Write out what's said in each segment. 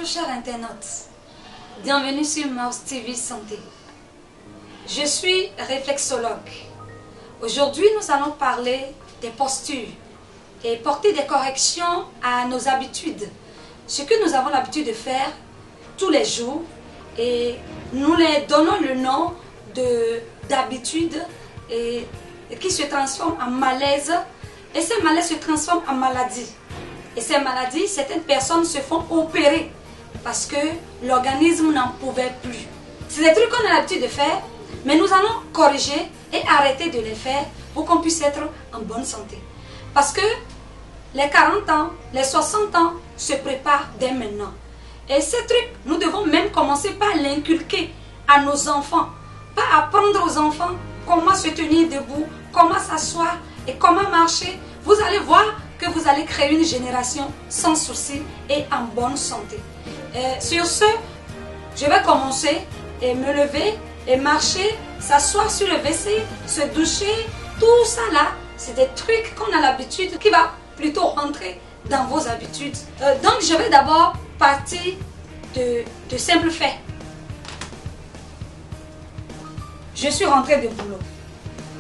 chers internautes, bienvenue sur Mouse TV Santé. Je suis réflexologue. Aujourd'hui, nous allons parler des postures et porter des corrections à nos habitudes. Ce que nous avons l'habitude de faire tous les jours et nous les donnons le nom d'habitudes et qui se transforment en malaise et ces malaises se transforment en maladies. Et ces maladies, certaines personnes se font opérer parce que l'organisme n'en pouvait plus. C'est des trucs qu'on a l'habitude de faire, mais nous allons corriger et arrêter de les faire pour qu'on puisse être en bonne santé. Parce que les 40 ans, les 60 ans se préparent dès maintenant. Et ces trucs, nous devons même commencer par l'inculquer à nos enfants. Pas apprendre aux enfants comment se tenir debout, comment s'asseoir et comment marcher. Vous allez voir que vous allez créer une génération sans souci et en bonne santé. Sur ce, je vais commencer et me lever et marcher, s'asseoir sur le WC, se doucher, tout ça là, c'est des trucs qu'on a l'habitude qui va plutôt rentrer dans vos habitudes. Donc je vais d'abord partir de simples faits. Je suis rentrée de boulot.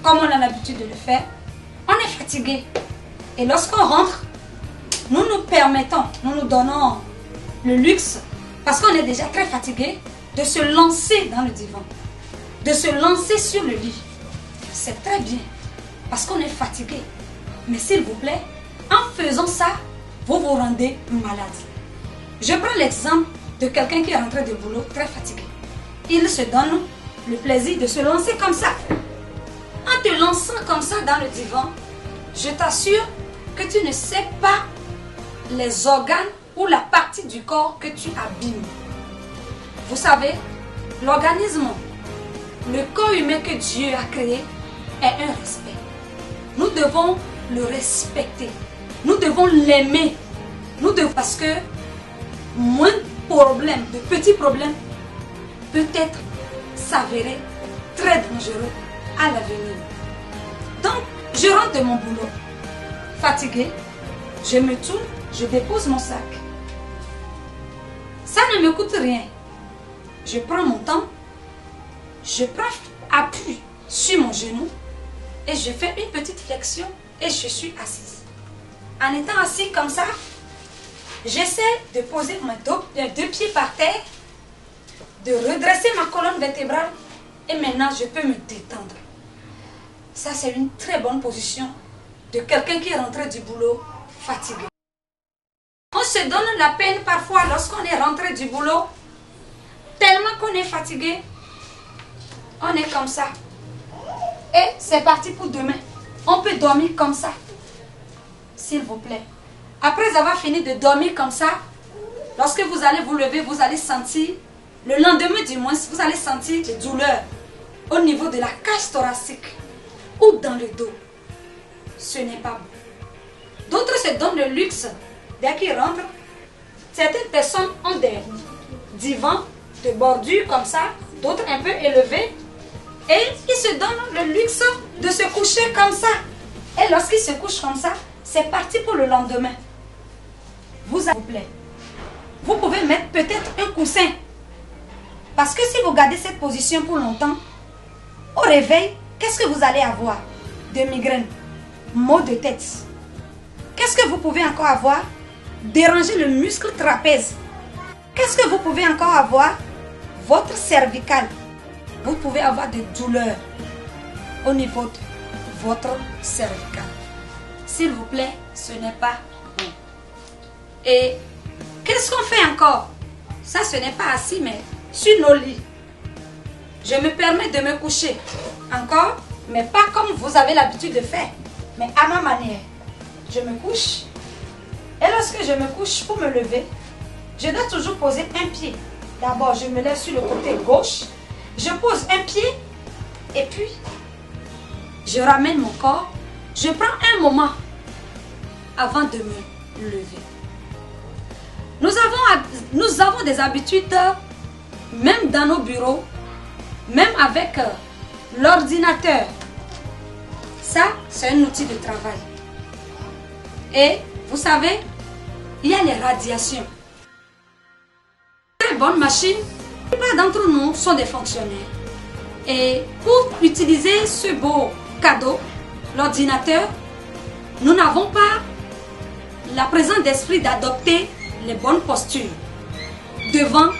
Comme on a l'habitude de le faire, on est fatigué. Et lorsqu'on rentre, nous nous permettons, nous nous donnons le luxe, parce qu'on est déjà très fatigué, de se lancer dans le divan, de se lancer sur le lit. C'est très bien, parce qu'on est fatigué. Mais s'il vous plaît, en faisant ça, vous vous rendez malade. Je prends l'exemple de quelqu'un qui est rentré de boulot très fatigué. Il se donne le plaisir de se lancer comme ça. En te lançant comme ça dans le divan, je t'assure que tu ne sais pas les organes ou la partie du corps que tu abîmes. Vous savez, l'organisme, le corps humain que Dieu a créé est un respect. Nous devons le respecter. Nous devons l'aimer. Parce que moins de problèmes, de petits problèmes, peut-être s'avérer très dangereux à l'avenir. Donc, je rentre de mon boulot. Fatiguée, je me tourne, je dépose mon sac. Ça ne me coûte rien. Je prends mon temps, je prends appui sur mon genou et je fais une petite flexion et je suis assise. En étant assise comme ça, j'essaie de poser mes deux pieds par terre, de redresser ma colonne vertébrale et maintenant je peux me détendre. Ça, c'est une très bonne position de quelqu'un qui est rentré du boulot fatigué. On se donne la peine parfois lorsqu'on est rentré du boulot, tellement qu'on est fatigué, on est comme ça. Et c'est parti pour demain. On peut dormir comme ça, s'il vous plaît. Après avoir fini de dormir comme ça, lorsque vous allez vous lever, vous allez sentir, le lendemain du moins, vous allez sentir des douleurs au niveau de la cage thoracique ou dans le dos. Ce n'est pas bon. D'autres se donnent le luxe, dès qu'ils rentrent, certaines personnes ont des divans de bordure comme ça, d'autres un peu élevés, et ils se donnent le luxe de se coucher comme ça. Et lorsqu'ils se couchent comme ça, c'est parti pour le lendemain. Vous plaît. Vous pouvez mettre peut-être un coussin. Parce que si vous gardez cette position pour longtemps, au réveil, qu'est-ce que vous allez avoir? Des migraines, maux de tête. Qu'est-ce que vous pouvez encore avoir? Déranger le muscle trapèze. Qu'est-ce que vous pouvez encore avoir? Votre cervical. Vous pouvez avoir des douleurs au niveau de votre cervical. S'il vous plaît, ce n'est pas bon. Et qu'est-ce qu'on fait encore? Ça, ce n'est pas assis, mais sur nos lits. Je me permets de me coucher encore, mais pas comme vous avez l'habitude de faire, mais à ma manière. Je me couche. Et lorsque je me couche pour me lever, je dois toujours poser un pied. D'abord, je me lève sur le côté gauche. Je pose un pied et puis je ramène mon corps. Je prends un moment avant de me lever. Nous avons des habitudes, même dans nos bureaux, même avec l'ordinateur. Ça, c'est un outil de travail. Et vous savez, il y a les radiations. bonne machine. La plupart d'entre nous sont des fonctionnaires. Et pour utiliser ce beau cadeau, l'ordinateur, nous n'avons pas la présence d'esprit d'adopter les bonnes postures devant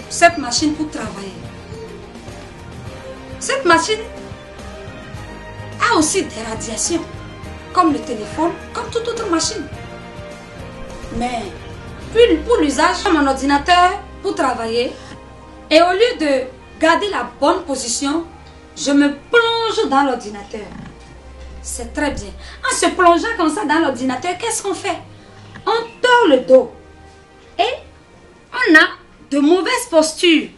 cette machine pour travailler. Cette machine a aussi des radiations, comme le téléphone, comme toute autre machine. Mais pour l'usage de mon ordinateur pour travailler, et au lieu de garder la bonne position, je me plonge dans l'ordinateur. C'est très bien. En se plongeant comme ça dans l'ordinateur, qu'est-ce qu'on fait? On tord le dos. Et on a de mauvaises postures.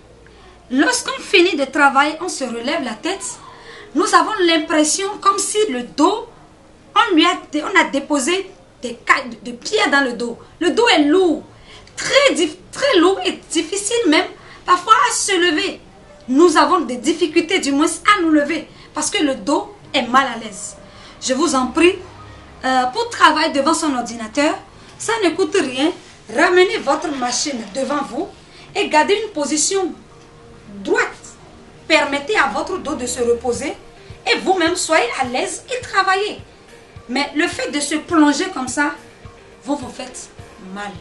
Lorsqu'on finit de travailler, on se relève la tête. Nous avons l'impression comme si le dos, on a déposé des pierres dans le dos. Le dos est lourd. Très lourd et difficile même parfois à se lever. Nous avons des difficultés du moins à nous lever parce que le dos est mal à l'aise. Je vous en prie, pour travailler devant son ordinateur, ça ne coûte rien. Ramenez votre machine devant vous et gardez une position droite. Permettez à votre dos de se reposer et vous-même soyez à l'aise et travaillez. Mais le fait de se plonger comme ça, vous vous faites mal.